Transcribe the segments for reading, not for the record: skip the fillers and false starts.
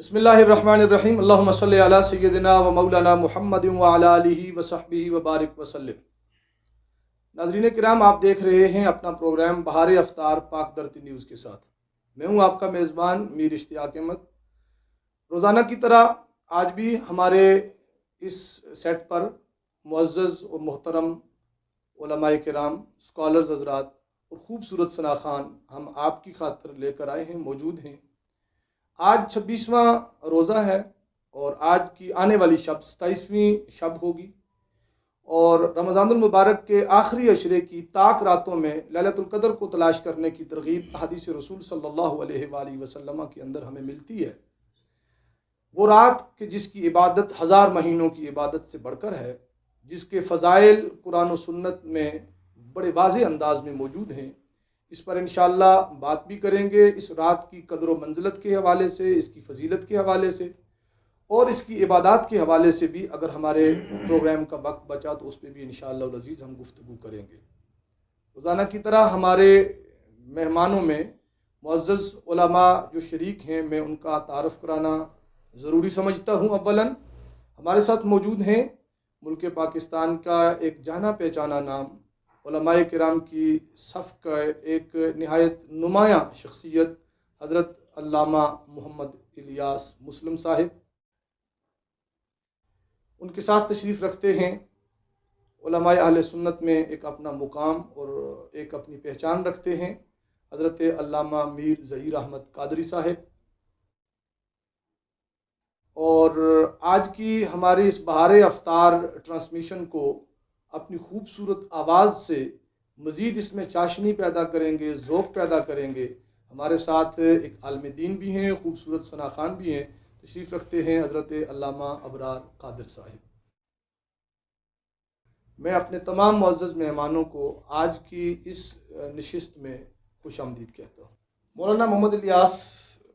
بسم اللہ الرحمن الرحیم، اللہم صلی علی سیدنا و مولانا محمد و علی آلہ و صحبہ و بارک وسلم۔ ناظرین کرام، آپ دیکھ رہے ہیں اپنا پروگرام بہار افطار پاک دھرتی نیوز کے ساتھ۔ میں ہوں آپ کا میزبان میر اشتیاق احمد۔ روزانہ کی طرح آج بھی ہمارے اس سیٹ پر معزز و محترم علماء کرام، اسکالرز حضرات اور خوبصورت ثناخوان ہم آپ کی خاطر لے کر آئے ہیں، موجود ہیں۔ آج 26واں روزہ ہے اور آج کی آنے والی شب 27ویں شب ہوگی، اور رمضان المبارک کے آخری عشرے کی طاق راتوں میں لیلۃ القدر کو تلاش کرنے کی ترغیب احادیث رسول صلی اللہ علیہ وآلہ وسلم کے اندر ہمیں ملتی ہے۔ وہ رات کہ جس کی عبادت 1000 مہینوں کی عبادت سے بڑھ کر ہے، جس کے فضائل قرآن و سنت میں بڑے واضح انداز میں موجود ہیں، اس پر انشاءاللہ بات بھی کریں گے۔ اس رات کی قدر و منزلت کے حوالے سے، اس کی فضیلت کے حوالے سے اور اس کی عبادات کے حوالے سے بھی اگر ہمارے پروگرام کا وقت بچا تو اس پہ بھی انشاءاللہ العزیز ہم گفتگو کریں گے۔ روزانہ کی طرح ہمارے مہمانوں میں معزز علماء جو شریک ہیں، میں ان کا تعارف کرانا ضروری سمجھتا ہوں۔ اولاً ہمارے ساتھ موجود ہیں ملک پاکستان کا ایک جانا پہچانا نام، علماء کرام کی صف کا ایک نہایت نمایاں شخصیت، حضرت علامہ محمد الیاس مسلم صاحب۔ ان کے ساتھ تشریف رکھتے ہیں علماء اہل سنت میں ایک اپنا مقام اور ایک اپنی پہچان رکھتے ہیں، حضرت علامہ میر ظہیر احمد قادری صاحب۔ اور آج کی ہماری اس بہار افطار ٹرانسمیشن کو اپنی خوبصورت آواز سے مزید اس میں چاشنی پیدا کریں گے، ذوق پیدا کریں گے۔ ہمارے ساتھ ایک عالم دین بھی ہیں، خوبصورت ثناخوان بھی ہیں، تشریف رکھتے ہیں حضرت علامہ ابرار قادر صاحب۔ میں اپنے تمام معزز مہمانوں کو آج کی اس نشست میں خوش آمدید کہتا ہوں۔ مولانا محمد الیاس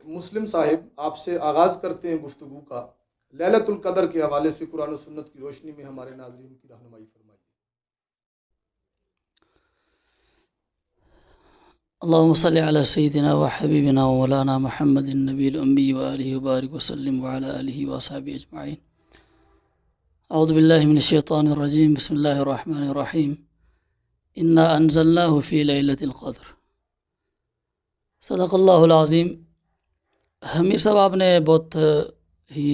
مسلم صاحب، آپ سے آغاز کرتے ہیں گفتگو کا۔ لیلۃ القدر کے حوالے سے قرآن و سنت کی روشنی میں ہمارے ناظرین کی رہنمائی فرمائیے۔ اللهم صل على سيدنا وحبيبنا ومولانا محمد النبي الأمي وآله وبارك وسلم وعلى آله وصحبه أجمعين۔ أعوذ بالله من الشيطان الرجيم، بسم الله الرحمن الرحيم، إنا أنزلناه في ليلة القدر، صدق اللہ العظیم۔ حمیر صاحب، آپ نے بہت ہی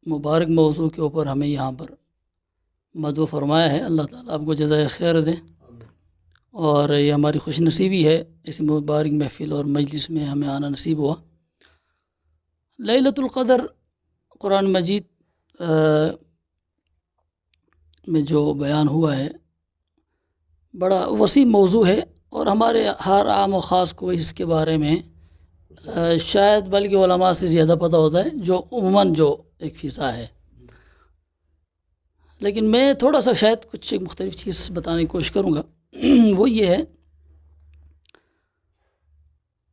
مبارک موضوع کے اوپر ہمیں یہاں پر مدعو فرمایا ہے۔ اللہ تعالیٰ آپ کو جزائے خیر دے، اور یہ ہماری خوش نصیبی ہے اس مبارک محفل اور مجلس میں ہمیں آنا نصیب ہوا۔ لیلۃ القدر قرآن مجید میں جو بیان ہوا ہے بڑا وسیع موضوع ہے، اور ہمارے ہر عام و خاص کو اس کے بارے میں شاید بلکہ علماء سے زیادہ پتہ ہوتا ہے، جو عموماً جو ایک فضا ہے۔ لیکن میں تھوڑا سا شاید کچھ ایک مختلف چیز بتانے کی کوشش کروں گا۔ وہ یہ ہے،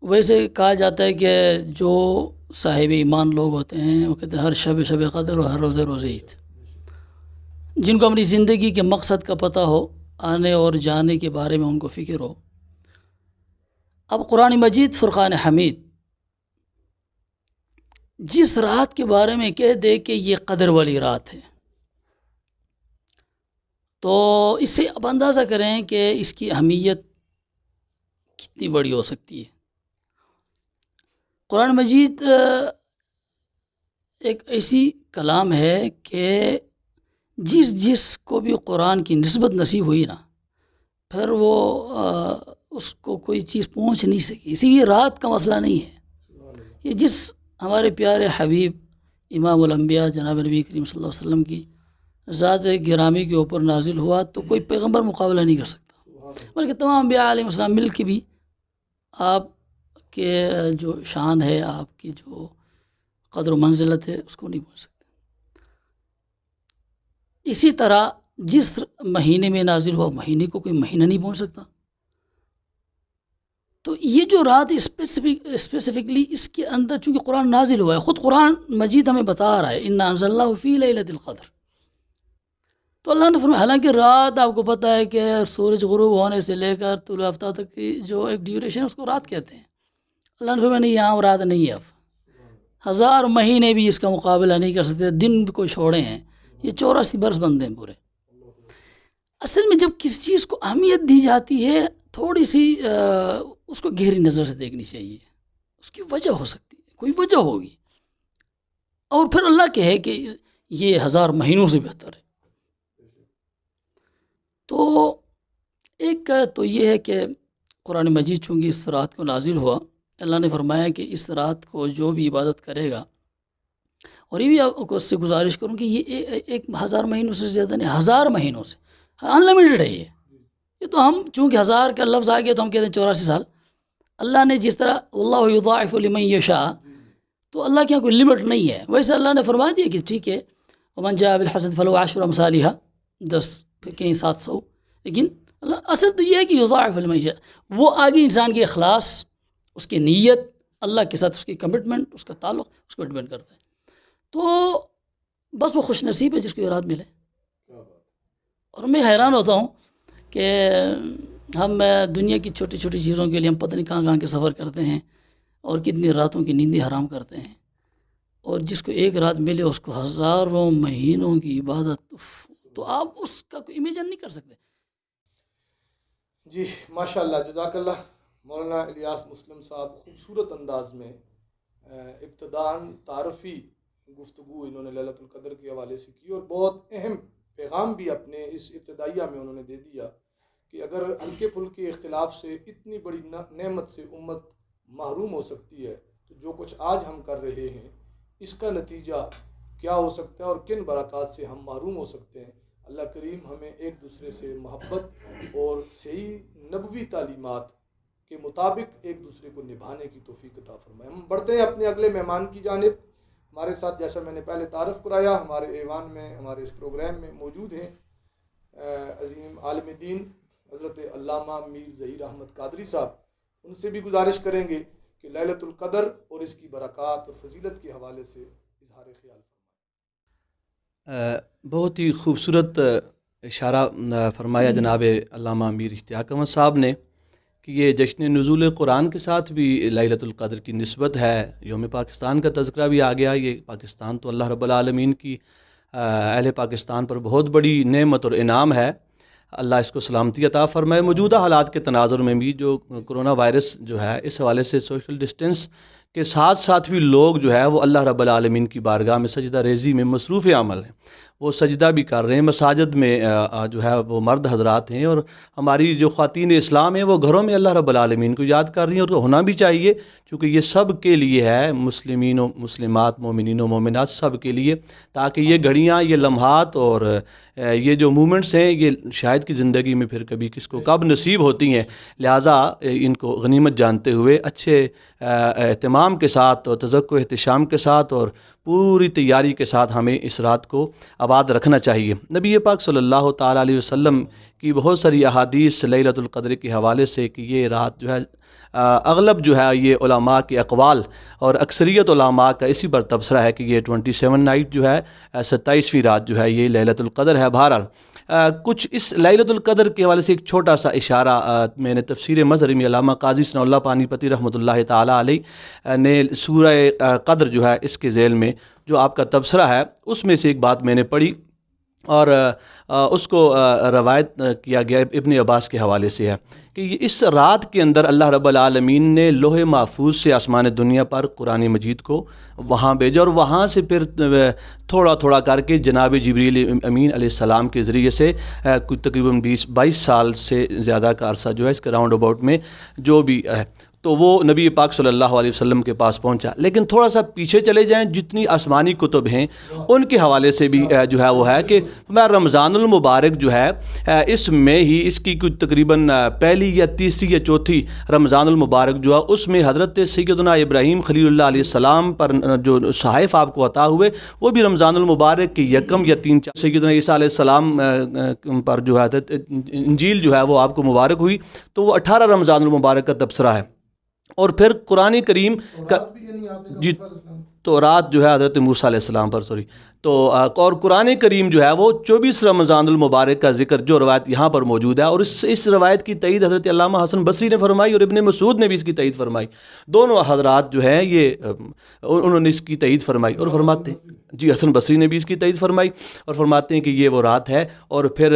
ویسے کہا جاتا ہے کہ جو صاحب ایمان لوگ ہوتے ہیں وہ کہتے ہیں ہر شب قدر اور ہر روز عید، جن کو اپنی زندگی کے مقصد کا پتہ ہو، آنے اور جانے کے بارے میں ان کو فکر ہو۔ اب قرآن مجید فرقان حمید جس رات کے بارے میں کہہ دے کہ یہ قدر والی رات ہے، تو اس سے اب اندازہ کریں کہ اس کی اہمیت کتنی بڑی ہو سکتی ہے۔ قرآن مجید ایک ایسی کلام ہے کہ جس کو بھی قرآن کی نسبت نصیب ہوئی نا، پھر وہ اس کو کوئی چیز پہنچ نہیں سکی۔ اسی لیے رات کا مسئلہ نہیں ہے، یہ جس ہمارے پیارے حبیب امام الانبیاء جناب نبی کریم صلی اللہ علیہ وسلم کی ذات گرامی کے اوپر نازل ہوا تو کوئی پیغمبر مقابلہ نہیں کر سکتا، بلکہ تمام انبیاء علیہ السلام مل کے بھی آپ کے جو شان ہے، آپ کی جو قدر و منزلت ہے، اس کو نہیں پہنچ سکتے۔ اسی طرح جس مہینے میں نازل ہوا مہینے کو کوئی مہینہ نہیں پہنچ سکتا۔ تو یہ جو رات اسپیسیفکلی اس کے اندر چونکہ قرآن نازل ہوا ہے، خود قرآن مجید ہمیں بتا رہا ہے انا انزلناہ فی لیلۃ القدر، تو اللہ نے فرمایا، حالانکہ رات آپ کو پتہ ہے کہ سورج غروب ہونے سے لے کر طلوع آفتاب تک کی جو ایک ڈیوریشن ہے اس کو رات کہتے ہیں۔ اللہ نے فرمایا نہیں، یہاں رات نہیں ہے، اب 1000 مہینے بھی اس کا مقابلہ نہیں کر سکتے، دن بھی کوئی چھوڑے ہیں، یہ 84 برس بنتے ہیں پورے۔ اصل میں جب کسی چیز کو اہمیت دی جاتی ہے تھوڑی سی اس کو گہری نظر سے دیکھنی چاہیے، اس کی وجہ ہو سکتی ہے، کوئی وجہ ہوگی، اور پھر اللہ کہے کہ یہ 1000 مہینوں سے بہتر ہے۔ تو ایک تو یہ ہے کہ قرآن مجید چونکہ اس رات کو نازل ہوا، اللہ نے فرمایا کہ اس رات کو جو بھی عبادت کرے گا، اور یہ بھی آپ کو اس سے گزارش کروں کہ یہ ایک 1000 مہینوں سے زیادہ نہیں، 1000 مہینوں سے انلمیٹڈ ہے یہ تو ہم چونکہ 1000 کا لفظ آ گیا تو ہم کہتے ہیں 84 سال۔ اللہ نے جس طرح اللہ یضاعف لمن یشاء، تو اللہ کے یہاں کوئی لمٹ نہیں ہے، ویسے اللہ نے فرما دیا کہ ٹھیک ہے ومن جاء بالحسنۃ فلہ عشر امثالها، 10 پھر کہیں 700، لیکن اللہ اصل تو یہ ہے کہ یضاعف لمن یشاء، وہ آگے انسان کی اخلاص، اس کی نیت، اللہ کے ساتھ اس کی کمٹمنٹ، اس کا تعلق اس کو ڈیپینڈ کرتا ہے۔ تو بس وہ خوش نصیب ہے جس کو یہ رات ملے۔ اور میں حیران ہوتا ہوں کہ ہم دنیا کی چھوٹی چھوٹی چیزوں کے لیے ہم پتہ نہیں کہاں کہاں کے سفر کرتے ہیں اور کتنی راتوں کی نیندیں حرام کرتے ہیں، اور جس کو ایک رات ملے اس کو 1000 مہینوں کی عبادت، تو آپ اس کا کوئی امیجن نہیں کر سکتے۔ جی ماشاءاللہ، جزاک اللہ مولانا الیاس مسلم صاحب، خوبصورت انداز میں ابتداً تعارفی گفتگو انہوں نے لیلۃ القدر کے حوالے سے کی، اور بہت اہم پیغام بھی اپنے اس ابتدائیہ میں انہوں نے دے دیا کہ اگر ہلکے پھلکے اختلاف سے اتنی بڑی نعمت سے امت محروم ہو سکتی ہے، تو جو کچھ آج ہم کر رہے ہیں اس کا نتیجہ کیا ہو سکتا ہے اور کن برکات سے ہم محروم ہو سکتے ہیں۔ اللہ کریم ہمیں ایک دوسرے سے محبت اور صحیح نبوی تعلیمات کے مطابق ایک دوسرے کو نبھانے کی توفیق عطا فرمائے۔ ہم بڑھتے ہیں اپنے اگلے مہمان کی جانب۔ ہمارے ساتھ جیسا میں نے پہلے تعارف کرایا، ہمارے ایوان میں، ہمارے اس پروگرام میں موجود ہیں عظیم عالم دین حضرت علامہ میر ظہیر احمد قادری صاحب۔ ان سے بھی گزارش کریں گے کہ لیلۃ القدر اور اس کی برکات اور فضیلت کے حوالے سے اظہار خیال فرمائیں۔ بہت ہی خوبصورت اشارہ فرمایا جناب علامہ میر اشتیاق احمد صاحب نے کہ یہ جشن نزول قرآن کے ساتھ بھی لیلۃ القدر کی نسبت ہے۔ یوم پاکستان کا تذکرہ بھی آ گیا۔ یہ پاکستان تو اللہ رب العالمین کی اہل پاکستان پر بہت بڑی نعمت اور انعام ہے، اللہ اس کو سلامتی عطا فرمائے۔ موجودہ حالات کے تناظر میں بھی جو کرونا وائرس جو ہے، اس حوالے سے سوشل ڈسٹینس کے ساتھ ساتھ بھی لوگ جو ہے وہ اللہ رب العالمین کی بارگاہ میں سجدہ ریزی میں مصروف عمل ہیں، وہ سجدہ بھی کر رہے ہیں۔ مساجد میں جو ہے وہ مرد حضرات ہیں، اور ہماری جو خواتین اسلام ہیں وہ گھروں میں اللہ رب العالمین کو یاد کر رہی ہیں، اور ہونا بھی چاہیے چونکہ یہ سب کے لیے ہے، مسلمین و مسلمات، مومنین و مومنات سب کے لیے، تاکہ یہ گھڑیاں، یہ لمحات اور یہ جو مومنٹس ہیں یہ شاید کی زندگی میں پھر کبھی کس کو کب نصیب ہوتی ہیں، لہٰذا ان کو غنیمت جانتے ہوئے اچھے اہتمام کے ساتھ اور تذکر و احتشام کے ساتھ اور پوری تیاری کے ساتھ ہمیں اس رات کو آباد رکھنا چاہیے۔ نبی پاک صلی اللہ تعالیٰ علیہ وسلم کی بہت ساری احادیث لیلۃ القدر کے حوالے سے کہ یہ رات جو ہے اغلب جو ہے یہ علماء کے اقوال اور اکثریت علماء کا اسی پر تبصرہ ہے کہ یہ 27 نائٹ جو ہے 27ویں رات جو ہے یہ لیلۃ القدر ہے۔ بہرحال کچھ اس لیلۃ القدر کے حوالے سے ایک چھوٹا سا اشارہ میں نے تفسیر مظہری میں علامہ قاضی ثناء اللہ پانی پتی رحمۃ اللہ تعالیٰ علیہ نے سورہ قدر جو ہے اس کے ذیل میں جو آپ کا تبصرہ ہے اس میں سے ایک بات میں نے پڑھی، اور اس کو روایت کیا گیا ابن عباس کے حوالے سے ہے کہ اس رات کے اندر اللہ رب العالمین نے لوح محفوظ سے آسمان دنیا پر قرآن مجید کو وہاں بھیجا، اور وہاں سے پھر تھوڑا تھوڑا کر کے جناب جبریل امین علیہ السلام کے ذریعے سے کچھ تقریباً 22 سال سے زیادہ کا عرصہ جو ہے اس کے راؤنڈ اباؤٹ میں جو بھی ہے تو وہ نبی پاک صلی اللہ علیہ وسلم کے پاس پہنچا۔ لیکن تھوڑا سا پیچھے چلے جائیں، جتنی آسمانی کتب ہیں ان کے حوالے سے بھی جو ہے وہ ہے کہ رمضان المبارک جو ہے اس میں ہی اس کی کچھ تقریباً پہلی یا تیسری یا چوتھی رمضان المبارک جو ہے اس میں حضرت سیدنا ابراہیم خلیل اللہ علیہ السلام پر جو صحائف آپ کو عطا ہوئے وہ بھی رمضان المبارک کی یکم یا 3 سیدنا عیسیٰ علیہ السلام پر جو ہے انجیل جو ہے وہ آپ کو مبارک ہوئی، تو وہ 18 رمضان المبارک کا تبصرہ ہے۔ اور پھر قرآن کریم کا جی تو رات جو ہے حضرت موسیٰ علیہ السلام پر تو اور قرآن کریم جو ہے وہ 24 رمضان المبارک کا ذکر جو روایت یہاں پر موجود ہے، اور اس روایت کی تائید حضرت علامہ حسن بصری نے فرمائی اور ابن مسعود نے بھی اس کی تائید فرمائی. دونوں حضرات جو ہیں یہ انہوں نے اس کی تائید فرمائی اور فرماتے ہیں، جی حسن بصری نے بھی اس کی تائید فرمائی اور فرماتے ہیں کہ یہ وہ رات ہے. اور پھر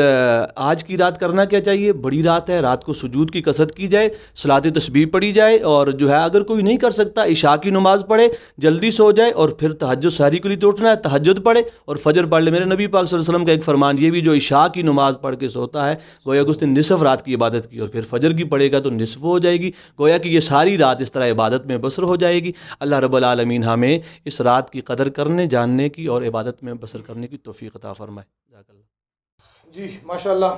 آج کی رات کرنا کیا چاہیے؟ بڑی رات ہے، رات کو سجود کی کثرت کی جائے، صلاۃ تسبیح پڑھی جائے، اور جو ہے اگر کوئی نہیں کر سکتا عشاء کی نماز پڑھے، جلدی سو جائے، اور پھر تہجد سحری کے لیے تو اٹھنا ہے، تہجد پڑھے اور فجر پڑھ لے. میرے نبی پاک صلی اللہ علیہ وسلم کا ایک فرمان یہ بھی، جو عشاء کی نماز پڑھ کے سوتا ہے گویا کہ اس نے نصف رات کی عبادت کی، اور پھر فجر کی پڑھے گا تو نصف ہو جائے گی، گویا کہ یہ ساری رات اس طرح عبادت میں بسر ہو جائے گی. اللہ رب العالمین ہمیں اس رات کی قدر کرنے، جاننے کی اور عبادت میں بسر کرنے کی توفیق عطا فرمائے. جزاک اللہ. جی ماشاء اللہ.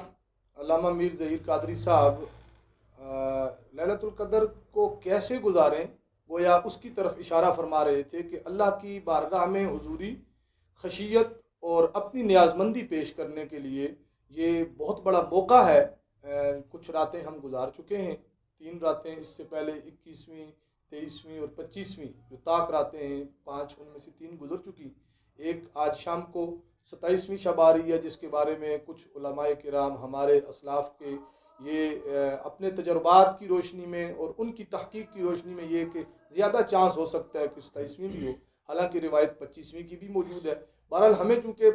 علامہ میر ظہیر قادری صاحب لیلۃ القدر کو کیسے گزاریں، گویا اس کی طرف اشارہ فرما رہے تھے کہ اللہ کی بارگاہ میں حضوری، خشیت اور اپنی نیازمندی پیش کرنے کے لیے یہ بہت بڑا موقع ہے. کچھ راتیں ہم گزار چکے ہیں، 3 راتیں، اس سے پہلے 21ویں، 23ویں اور 25ویں جو طاق راتیں ہیں، 5 ان میں سے 3 گزر چکی. ایک آج شام کو 27ویں شب آ رہی ہے، جس کے بارے میں کچھ علماء کرام ہمارے اسلاف کے یہ اپنے تجربات کی روشنی میں اور ان کی تحقیق کی روشنی میں یہ کہ زیادہ چانس ہو سکتا ہے کہ 27ویں بھی ہو، حالانکہ روایت 25ویں کی بھی موجود ہے. بہرحال ہمیں چونکہ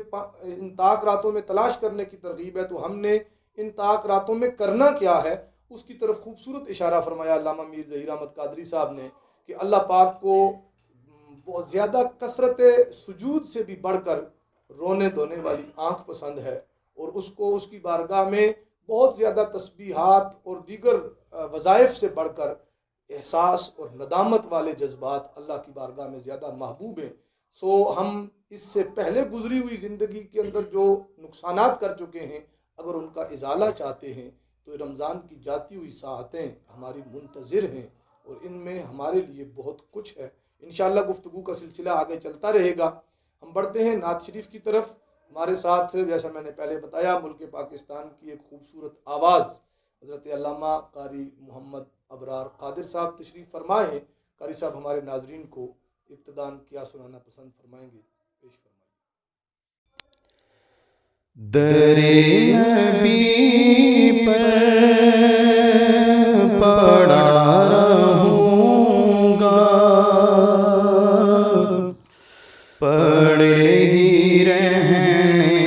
ان طاق راتوں میں تلاش کرنے کی ترغیب ہے، تو ہم نے ان طاق راتوں میں کرنا کیا ہے اس کی طرف خوبصورت اشارہ فرمایا علامہ میر ظہیر احمد قادری صاحب نے کہ اللہ پاک کو بہت زیادہ کثرت سجود سے بھی بڑھ کر رونے دھونے والی آنکھ پسند ہے، اور اس کو اس کی بارگاہ میں بہت زیادہ تسبیحات اور دیگر وظائف سے بڑھ کر احساس اور ندامت والے جذبات اللہ کی بارگاہ میں زیادہ محبوب ہیں. سو ہم اس سے پہلے گزری ہوئی زندگی کے اندر جو نقصانات کر چکے ہیں، اگر ان کا ازالہ چاہتے ہیں تو رمضان کی جاتی ہوئی ساعتیں ہماری منتظر ہیں، اور ان میں ہمارے لیے بہت کچھ ہے. انشاءاللہ گفتگو کا سلسلہ آگے چلتا رہے گا. ہم بڑھتے ہیں نعت شریف کی طرف. ہمارے ساتھ جیسا میں نے پہلے بتایا ملک پاکستان کی ایک خوبصورت آواز حضرت علامہ قاری محمد ابرار قادر صاحب تشریف فرمائیں. قاری صاحب ہمارے ناظرین کو ابتداً کیا سنانا پسند فرمائیں گے؟ پیش فرمائیں. درِ نبی پر پڑا رہوں گا، پڑے ہی رہنے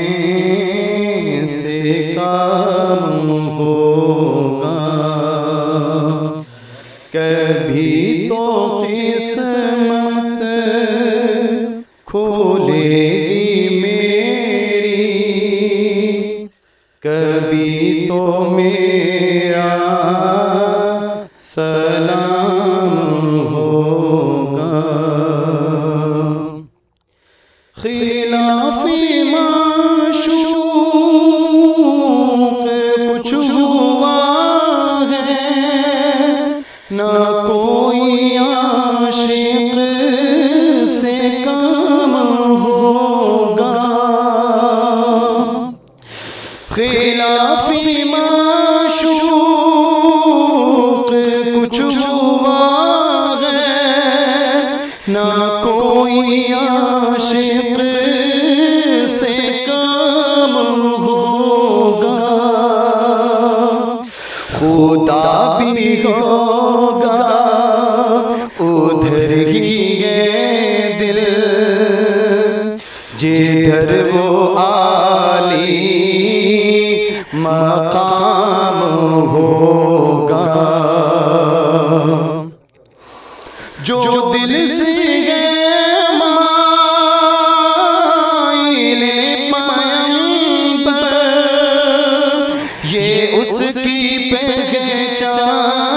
سے کام ہوگا، کبھی تو قسمت کھولے گی میری، کبھی تو میرا سلام ہوگا. خلاف معشوق کچھ ہوا ہے، نہ کوئی عاشق سے کم ہوگا. خلاف معشوق کچھ ہوا ہے، نہ کوئی عاشق سے کم ہوگا. خدا بھی ہوگا ادھر ہی یہ دل جدھر وہ عالی مقام ہوگا. جو دل سے اس کی پہچان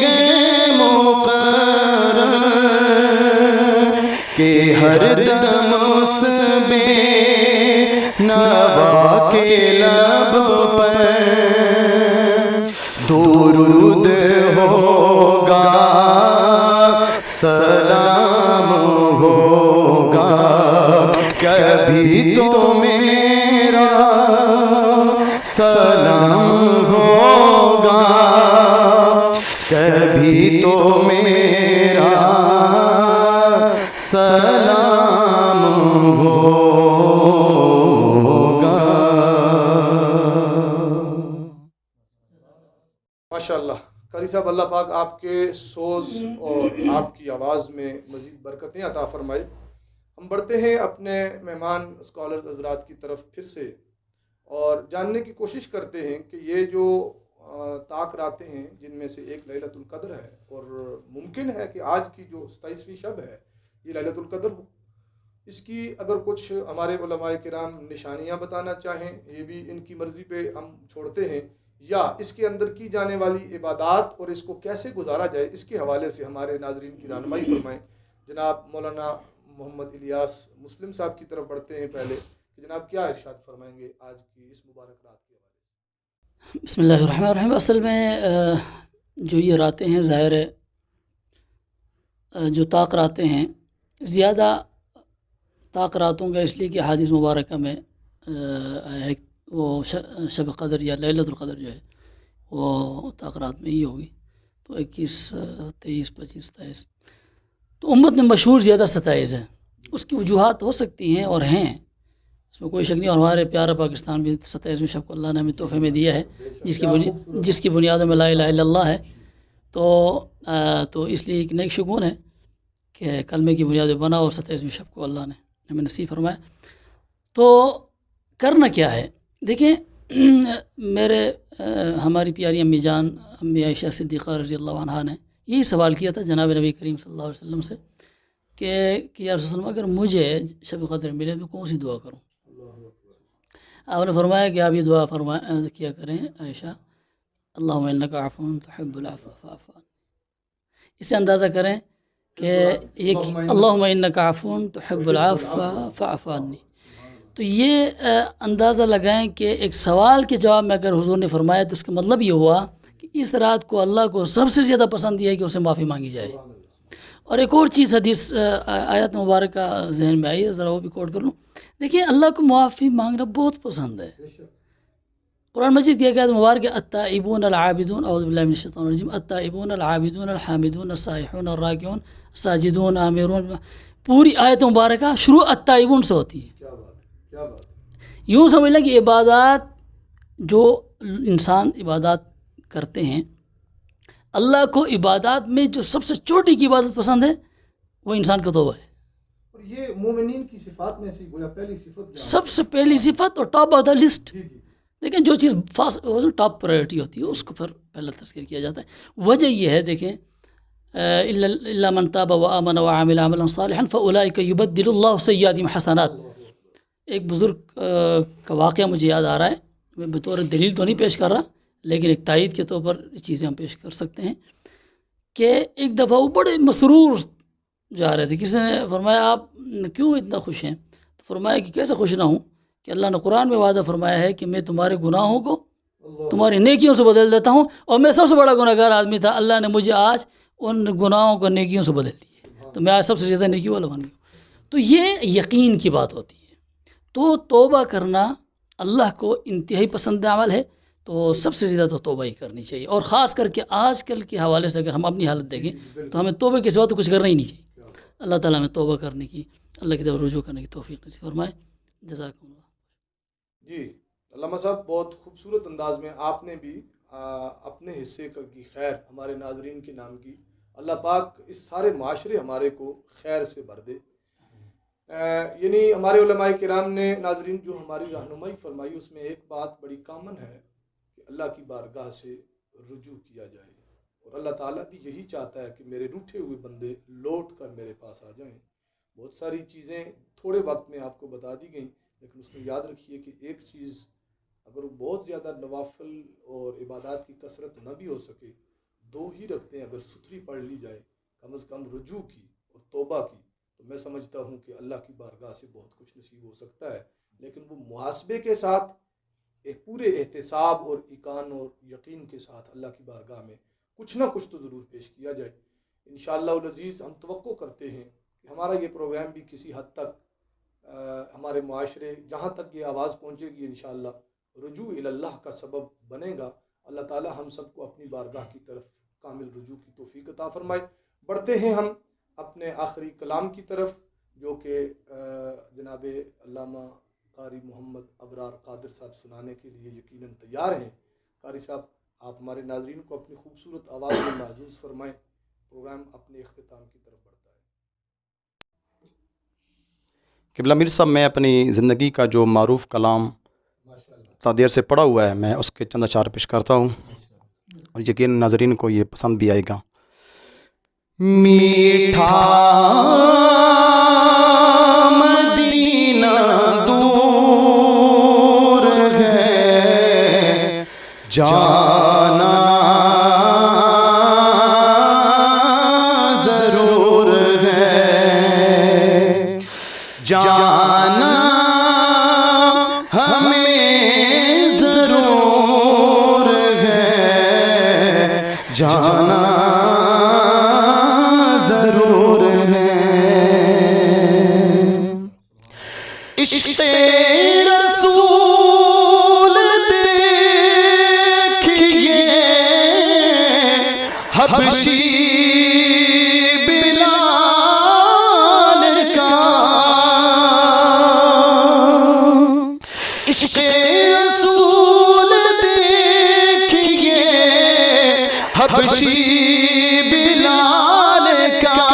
گئے مقرر کہ ہر دم اس بے نوا کے لب پر درود ہوگا، سلام ہوگا. کبھی تو میرا سلام ہوگا، کبھی تو میرا کلام ہوگا. ماشاء اللہ. قاری صاحب، اللہ پاک آپ کے سوز اور آپ کی آواز میں مزید برکتیں عطا فرمائے. ہم بڑھتے ہیں اپنے مہمان اسکالرز حضرات کی طرف پھر سے، اور جاننے کی کوشش کرتے ہیں کہ یہ جو طاق راتیں ہیں جن میں سے ایک لیلۃ القدر ہے، اور ممکن ہے کہ آج کی جو 27ویں شب ہے یہ لیلۃ القدر ہو. اس کی اگر کچھ ہمارے علماء کرام نشانیاں بتانا چاہیں، یہ بھی ان کی مرضی پہ ہم چھوڑتے ہیں، یا اس کے اندر کی جانے والی عبادات اور اس کو کیسے گزارا جائے، اس کے حوالے سے ہمارے ناظرین کی رہنمائی فرمائیں. جناب مولانا محمد الیاس مسلم صاحب کی طرف بڑھتے ہیں پہلے، کہ جناب کیا ارشاد فرمائیں گے آج کی اس مبارک رات کے حوالے سے؟ بسم اللہ الرحمن الرحیم. اصل میں جو یہ راتیں ہیں، ظاہر ہے جو طاق راتیں ہیں، زیادہ طاق راتوں کا اس لیے کہ حدیث مبارکہ میں ہے وہ شب قدر یا لیلۃ القدر جو ہے وہ طاق رات میں ہی ہوگی. تو 21 23 25 27 تو امت میں مشہور زیادہ 27 ہے. اس کی وجوہات ہو سکتی ہیں اور ہیں، اس میں کوئی شک نہیں. اور ہمارے پیارا پاکستان بھی 27ویں شب کو اللہ نے ہمیں تحفے میں دیا ہے، جس کی بنیادوں میں لا الہ الا اللہ ہے. تو اس لیے ایک نیک شگون ہے کہ کلمے کی بنیاد پہ بنا، اور 27ویں شب کو اللہ نے ہمیں نصیب فرمایا. تو کرنا کیا ہے؟ دیکھیں، ہماری پیاری امی جان امی عائشہ صدیقہ رضی اللہ عنہا نے یہی سوال کیا تھا جناب نبی کریم صلی اللہ علیہ وسلم سے کہ یا رسول اللہ، اگر مجھے شب قدر ملے تو کون سی دعا کروں؟ آپ نے فرمایا کہ آپ یہ دعا کیا کریں عائشہ، اللہم انکا عفو تحب العفو فاعف عنی. اس سے اندازہ کریں کہ اللہم انکا عفو تحب العفو فاعف عنی. تو یہ اندازہ لگائیں کہ ایک سوال کے جواب میں اگر حضور نے فرمایا تو اس کا مطلب یہ ہوا کہ اس رات کو اللہ کو سب سے زیادہ پسند یہ ہے کہ اسے معافی مانگی جائے. اور ایک اور چیز حدیث آیت مبارکہ ذہن میں آئی ہے، ذرا وہ بھی کوٹ کر لوں. دیکھیں، اللہ کو معافی مانگنا بہت پسند ہے. قرآن مجید کی ایک آیت مبارک ہے، التائبون العابدون، اعوذ باللہ من الشیطان الرجیم، التائبون العابدون الحامدون السائحون الراکعون الساجدون آمرون. پوری آیت مبارکہ شروع التائبون سے ہوتی ہے. یوں سمجھ لیں کہ عبادات جو انسان عبادات کرتے ہیں، اللہ کو عبادات میں جو سب سے چوٹی کی عبادت پسند ہے وہ انسان کا توبہ ہے. اور یہ مومنین کی صفات میں سے گویا پہلی صفت، سب سے پہلی صفت اور ٹاپ آف دا لسٹ. دیکھیں، جو چیز ٹاپ پرائرٹی ہوتی ہے اس کو پھر پہلا تذکر کیا جاتا ہے. وجہ یہ ہے، دیکھیں، الا من تاب وآمن وعمل عملا صالحا فاولئک یبدل اللہ سیئاتہم حسنات. ایک بزرگ کا واقعہ مجھے یاد آ رہا ہے، میں بطور دلیل تو نہیں پیش کر رہا لیکن ایک تائید کے طور پر یہ چیزیں ہم پیش کر سکتے ہیں کہ ایک دفعہ وہ بڑے مسرور جا رہے تھے. کسی نے فرمایا آپ کیوں اتنا خوش ہیں؟ تو فرمایا کہ کیسے خوش نہ ہوں کہ اللہ نے قرآن میں وعدہ فرمایا ہے کہ میں تمہارے گناہوں کو تمہاری نیکیوں سے بدل دیتا ہوں، اور میں سب سے بڑا گناہ گار آدمی تھا، اللہ نے مجھے آج ان گناہوں کو نیکیوں سے بدل دی، تو میں آج سب سے زیادہ نیکی والا بن گیا. تو یہ یقین کی بات ہوتی ہے. تو توبہ کرنا اللہ کو انتہائی پسند عمل ہے، تو سب سے زیادہ تو توبہ ہی کرنی چاہیے. اور خاص کر کے آج کل کے حوالے سے اگر ہم اپنی حالت دیکھیں تو ہمیں توبہ کے سوا تو کچھ کرنا ہی نہیں چاہیے. اللہ تعالیٰ ہمیں توبہ کرنے کی، اللہ کی طرف رجوع کرنے کی توفیق نصیب فرمائے. جزاکم اللہ. جی علامہ صاحب، بہت خوبصورت انداز میں آپ نے بھی اپنے حصے کی خیر ہمارے ناظرین کے نام کی. اللہ پاک اس سارے معاشرے ہمارے کو خیر سے بھر دے. یعنی ہمارے علماء کرام نے ناظرین جو ہماری رہنمائی فرمائی، اس میں ایک بات بڑی کامن ہے کہ اللہ کی بارگاہ سے رجوع کیا جائے، اور اللہ تعالیٰ بھی یہی چاہتا ہے کہ میرے روٹھے ہوئے بندے لوٹ کر میرے پاس آ جائیں. بہت ساری چیزیں تھوڑے وقت میں آپ کو بتا دی گئیں، لیکن اس میں یاد رکھیے کہ ایک چیز اگر وہ بہت زیادہ نوافل اور عبادات کی کثرت نہ بھی ہو سکے، دو ہی رکھتے ہیں اگر ستھری پڑھ لی جائے، کم از کم رجوع کی اور توبہ کی، تو میں سمجھتا ہوں کہ اللہ کی بارگاہ سے بہت کچھ نصیب ہو سکتا ہے. لیکن وہ محاسبے کے ساتھ ایک پورے احتساب اور ایقان اور یقین کے ساتھ اللہ کی بارگاہ میں کچھ نہ کچھ تو ضرور پیش کیا جائے. انشاءاللہ العزیز ہم توقع کرتے ہیں کہ ہمارا یہ پروگرام بھی کسی حد تک ہمارے معاشرے جہاں تک یہ آواز پہنچے گی انشاءاللہ رجوع اللہ کا سبب بنے گا. اللہ تعالی ہم سب کو اپنی بارگاہ کی طرف کامل رجوع کی توفیق عطا فرمائے. بڑھتے ہیں ہم اپنے آخری کلام کی طرف. جو کہ جناب علامہ قاری محمد ابرار قادر صاحب سنانے کے لیے یقیناً تیار ہیں۔ قاری صاحب آپ ہمارے ناظرین کو اپنی خوبصورت آواز میں محظوظ فرمائیں، پروگرام اپنے اختتام کی طرف بڑھتا ہے۔ قبلہ میر صاحب، میں اپنی زندگی کا جو معروف کلام اتنا دیر سے پڑھا ہوا ہے، میں اس کے چند اشعار پیش کرتا ہوں اور یقین ناظرین کو یہ پسند بھی آئے گا۔ میٹھا مدینہ دور ہے، جانا ضرور ہے، جانا ہمیں ضرور ہے، جانا ضرور ہے۔ عشق رسول دیکھیے حبشی بلال کا، عشق رسول دیکھیے حبشی بلال کا،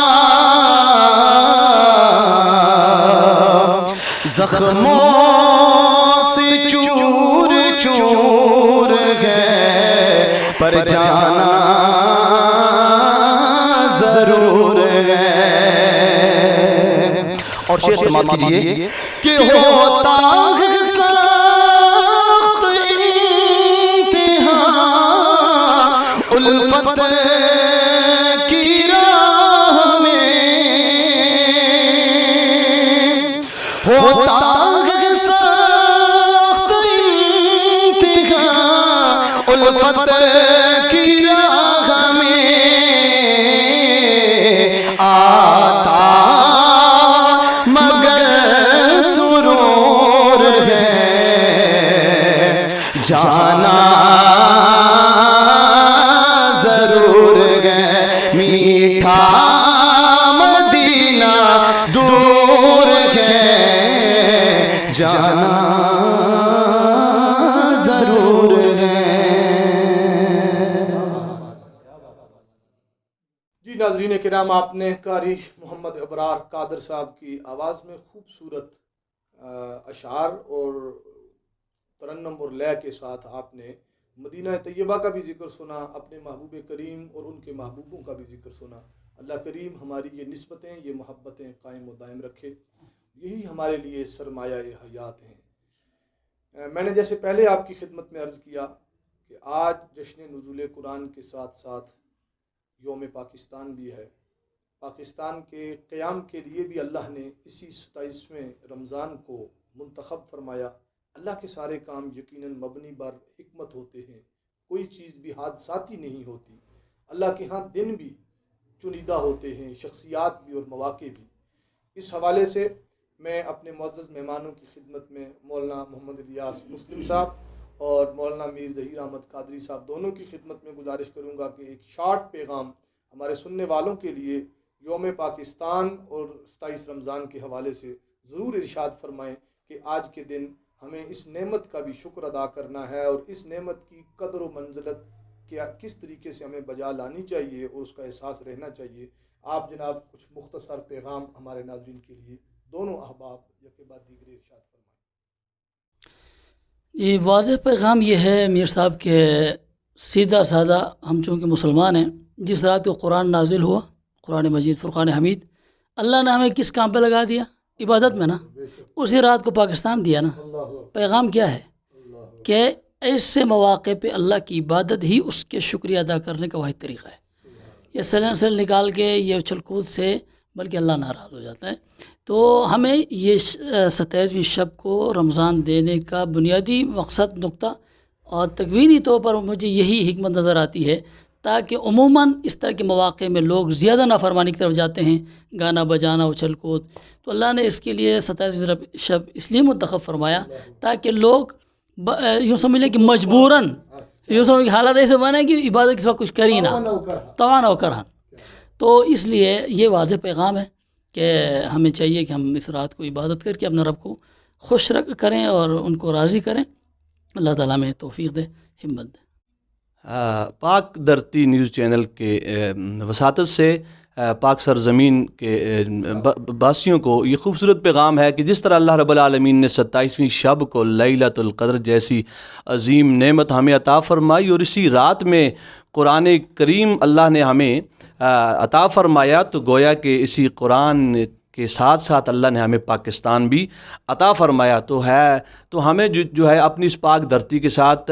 زخموں سے چور چور گئے پر جانا ضرور ہے۔ اور شعر سماعت کیجئے کہ ہوتا ہے سخت امتحان الفت کی راہ میں، ہوتا ہے سخت امتحان الفت کی راہ میں، آتا مگر سرور ہے، جانا ضرور ہے۔ میٹھا مدینہ دور ہے، جانا ضرور ہے۔ جی ناظرین کرام، آپ نے قاری محمد ابرار قادر صاحب کی آواز میں خوبصورت اشعار اور ترنم اور لے کے ساتھ آپ نے مدینہ طیبہ کا بھی ذکر سنا، اپنے محبوب کریم اور ان کے محبوبوں کا بھی ذکر سنا۔ اللہ کریم ہماری یہ نسبتیں، یہ محبتیں قائم و دائم رکھے، یہی ہمارے لیے سرمایہ حیات ہیں۔ میں نے جیسے پہلے آپ کی خدمت میں عرض کیا کہ آج جشن نزول قرآن کے ساتھ ساتھ یوم پاکستان بھی ہے۔ پاکستان کے قیام کے لیے بھی اللہ نے اسی 27ویں رمضان کو منتخب فرمایا۔ اللہ کے سارے کام یقیناً مبنی بر حکمت ہوتے ہیں، کوئی چیز بھی حادثاتی نہیں ہوتی۔ اللہ کے ہاں دن بھی چنیدہ ہوتے ہیں، شخصیات بھی اور مواقع بھی۔ اس حوالے سے میں اپنے معزز مہمانوں کی خدمت میں مولانا محمد الیاس مسلم صاحب اور مولانا میر ظہیر احمد قادری صاحب دونوں کی خدمت میں گزارش کروں گا کہ ایک شارٹ پیغام ہمارے سننے والوں کے لیے یوم پاکستان اور 27 رمضان کے حوالے سے ضرور ارشاد فرمائیں کہ آج کے دن ہمیں اس نعمت کا بھی شکر ادا کرنا ہے اور اس نعمت کی قدر و منزلت کیا کس طریقے سے ہمیں بجا لانی چاہیے اور اس کا احساس رہنا چاہیے۔ آپ جناب کچھ مختصر پیغام ہمارے ناظرین کے لیے دونوں احباب یکے بعد دیگر ارشاد فرمائیں۔ جی، واضح پیغام یہ ہے میر صاحب کہ سیدھا سادہ ہم چونکہ مسلمان ہیں، جس رات کو قرآن نازل ہوا، قرآن مجید فرقان حمید، اللہ نے ہمیں کس کام پہ لگا دیا؟ عبادت میں نا۔ اسی رات کو پاکستان دیا نا۔ پیغام کیا ہے کہ ایسے مواقع پہ اللہ کی عبادت ہی اس کے شکریہ ادا کرنے کا واحد طریقہ ہے۔ یہ سلسل نکال کے یہ اچھل کود سے بلکہ اللہ ناراض ہو جاتا ہے۔ تو ہمیں یہ 27ویں شب کو رمضان دینے کا بنیادی مقصد نقطہ اور تکوینی طور پر مجھے یہی حکمت نظر آتی ہے تاکہ عموماً اس طرح کے مواقع میں لوگ زیادہ نافرمانی کی طرف جاتے ہیں، گانا بجانا، اچھل کود۔ تو اللہ نے اس کے لیے 27ویں شب اس لیے منتخب فرمایا تاکہ لوگ یوں سمجھ لیں کہ مجبوراً، یوں سمجھ حالت ایسے بنے کہ عبادت کے وقت کچھ کری نہ، توانا ہو کر۔ تو اس لیے یہ واضح پیغام ہے کہ ہمیں چاہیے کہ ہم اس رات کو عبادت کر کے اپنے رب کو خوش کریں اور ان کو راضی کریں. اللہ تعالیٰ ہمیں توفیق دے، ہمت دے. پاک دھرتی نیوز چینل کے وساطت سے پاک سرزمین کے باسیوں کو یہ خوبصورت پیغام ہے کہ جس طرح اللہ رب العالمین نے 27ویں شب کو لیلۃ القدر جیسی عظیم نعمت ہمیں عطا فرمائی، اور اسی رات میں قرآن کریم اللہ نے ہمیں عطا فرمایا، تو گویا کہ اسی قرآن کے ساتھ ساتھ اللہ نے ہمیں پاکستان بھی عطا فرمایا. تو ہمیں جو ہے اپنی اس پاک دھرتی کے ساتھ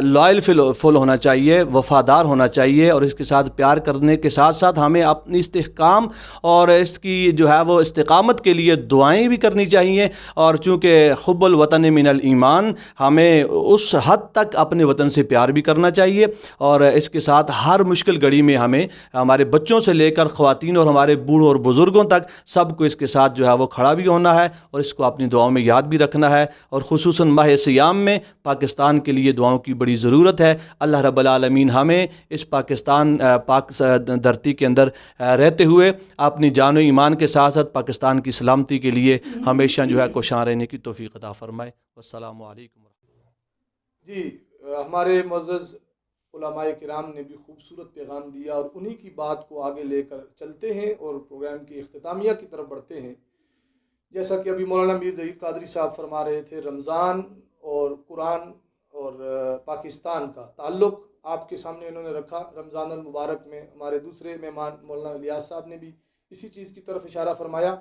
لائل فل ہونا چاہیے، وفادار ہونا چاہیے، اور اس کے ساتھ پیار کرنے کے ساتھ ساتھ ہمیں اپنی استحکام اور اس کی جو ہے وہ استقامت کے لیے دعائیں بھی کرنی چاہیے. اور چونکہ حب الوطن من الایمان، ہمیں اس حد تک اپنے وطن سے پیار بھی کرنا چاہیے، اور اس کے ساتھ ہر مشکل گھڑی میں ہمیں ہمارے بچوں سے لے کر خواتین اور ہمارے بوڑھوں اور بزرگوں تک سب کو اس کے ساتھ جو ہے وہ کھڑا بھی ہونا ہے، اور اس کو اپنی دعاؤں میں یاد بھی رکھنا ہے. اور خصوصاً ماہ سیام میں پاکستان کے لیے دعاؤں کی بڑی ضرورت ہے. اللہ رب العالمین ہمیں اس پاک دھرتی کے اندر رہتے ہوئے اپنی جان و ایمان کے ساتھ ساتھ پاکستان کی سلامتی کے لیے ہمیشہ جو ہے کوشاں رہنے کی توفیق عطا فرمائے. والسلام علیکم. جی، ہمارے معزز علماء کرام نے بھی خوبصورت پیغام دیا، اور انہی کی بات کو آگے لے کر چلتے ہیں اور پروگرام کی اختتامیہ کی طرف بڑھتے ہیں. جیسا کہ ابھی مولانا میر ظہیر قادری صاحب فرما رہے تھے، رمضان اور قرآن اور پاکستان کا تعلق آپ کے سامنے انہوں نے رکھا. رمضان المبارک میں ہمارے دوسرے مہمان مولانا الیاس صاحب نے بھی اسی چیز کی طرف اشارہ فرمایا.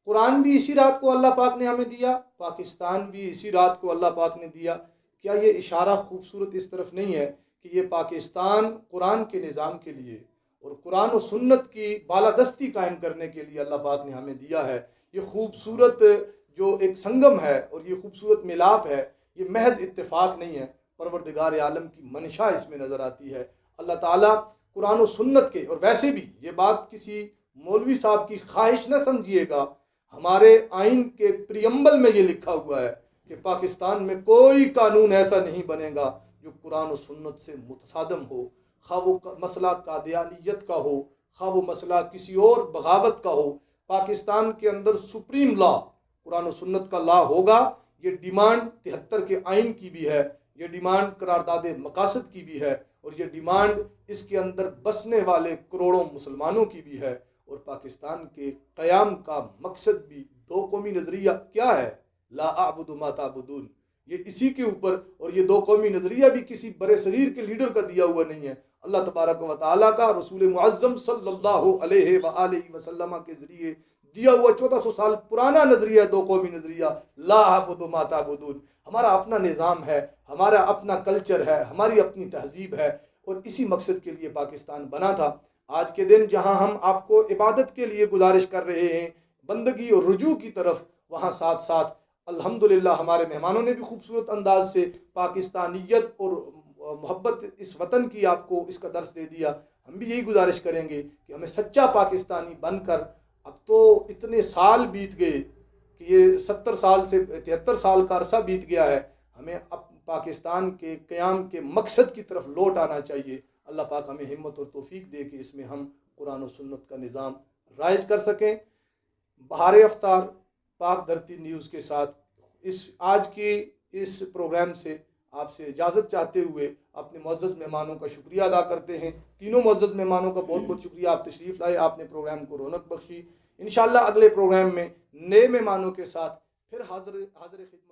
قرآن بھی اسی رات کو اللہ پاک نے ہمیں دیا، پاکستان بھی اسی رات کو اللہ پاک نے دیا. کیا یہ اشارہ خوبصورت اس طرف نہیں ہے کہ یہ پاکستان قرآن کے نظام کے لیے اور قرآن و سنت کی بالادستی قائم کرنے کے لیے اللہ پاک نے ہمیں دیا ہے؟ یہ خوبصورت جو ایک سنگم ہے اور یہ خوبصورت ملاپ ہے، یہ محض اتفاق نہیں ہے، پروردگار عالم کی منشا اس میں نظر آتی ہے. اللہ تعالیٰ قرآن و سنت کے، اور ویسے بھی یہ بات کسی مولوی صاحب کی خواہش نہ سمجھیے گا، ہمارے آئین کے پریمبل میں یہ لکھا ہوا ہے کہ پاکستان میں کوئی قانون ایسا نہیں بنے گا جو قرآن و سنت سے متصادم ہو، خواہ وہ مسئلہ قادیانیت کا ہو، خواہ وہ مسئلہ کسی اور بغاوت کا ہو. پاکستان کے اندر سپریم لا قرآن و سنت کا لا ہوگا. یہ ڈیمانڈ 73 کے آئین کی بھی ہے، یہ ڈیمانڈ قرارداد مقاصد کی بھی ہے، اور یہ ڈیمانڈ اس کے اندر بسنے والے کروڑوں مسلمانوں کی بھی ہے. اور پاکستان کے قیام کا مقصد بھی دو قومی نظریہ کیا ہے؟ لا اعبد ما تعبدون، یہ اسی کے اوپر. اور یہ دو قومی نظریہ بھی کسی برے صغیر کے لیڈر کا دیا ہوا نہیں ہے، اللہ تبارک و تعالیٰ کا رسول معظم صلی اللہ علیہ وآلہ وسلم کے ذریعے دیا ہوا 1400 سال پرانا نظریہ دو قومی نظریہ لا اعبد ما تعبدون. ہمارا اپنا نظام ہے، ہمارا اپنا کلچر ہے، ہماری اپنی تہذیب ہے، اور اسی مقصد کے لیے پاکستان بنا تھا. آج کے دن جہاں ہم آپ کو عبادت کے لیے گزارش کر رہے ہیں، بندگی اور رجوع کی طرف، وہاں ساتھ ساتھ الحمدللہ ہمارے مہمانوں نے بھی خوبصورت انداز سے پاکستانیت اور محبت اس وطن کی آپ کو اس کا درس دے دیا. ہم بھی یہی گزارش کریں گے کہ ہمیں سچا پاکستانی بن کر، اب تو اتنے سال بیت گئے کہ یہ 70 سال سے 73 سال کا عرصہ بیت گیا ہے، ہمیں اب پاکستان کے قیام کے مقصد کی طرف لوٹ آنا چاہیے. اللہ پاک ہمیں ہمت اور توفیق دے کہ اس میں ہم قرآن و سنت کا نظام رائج کر سکیں. بہار افطار پاک دھرتی نیوز کے ساتھ آج کی اس پروگرام سے آپ سے اجازت چاہتے ہوئے اپنے معزز مہمانوں کا شکریہ ادا کرتے ہیں. تینوں معزز مہمانوں کا بہت بہت شکریہ، آپ تشریف لائے، آپ نے پروگرام کو رونق بخشی. انشاءاللہ اگلے پروگرام میں نئے مہمانوں کے ساتھ پھر حاضر خدمت